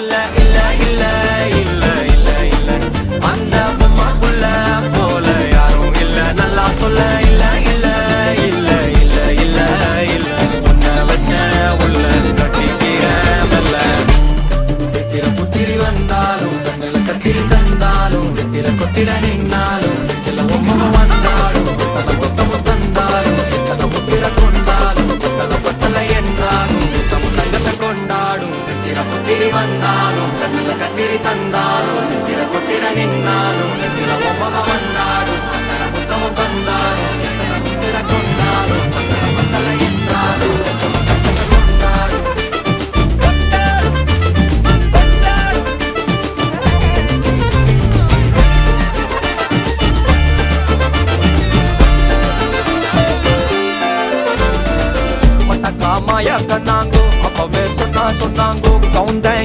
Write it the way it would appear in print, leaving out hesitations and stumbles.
பக்கத்துல இல்ல இல்ல இல்ல இல்ல இல்ல அந்த பொம்மை புள்ள போல யாரும் இல்ல நல்லா சொல்ல இல்ல இல்ல இல்ல இல்ல இல்ல இல்ல உன்னை வச்ச உள்ள கட்டிக்கிற மெல்ல சித்திர புத்திரி வந்தாலும் கண்ணுல கத்திரி தந்தாலும் வெத்திர கொத்திட நின்னாலும் சில பொம்மை வந்தாலும் கொத்தல கொத்தமும் தந்தாலும் எத்தனை புத்திர கொண்டாலும் கொத்தல கொத்தல என்றாலும் கொத்தமும் தங்கத்தை கொண்டாடும் சித்திர புத்திரி வந்தாலும் கண்ணுல கத்திரி தந்தாலும் வெத்திர கொத்திட நின்னாலும் வெத்திர பொம்மை வந்தாலும் கொத்தல கொத்தமும் தந்தாலும் எத்தனை புத்திர கொண்டாலும் கொத்தல கொத்தல என்றாலும் கொத்தமும் தங்கத்தை கொண்டாடும் மாயா கண்ணாங்கோ அப்பவே சொன்னாங்கோ கவுந்தேன்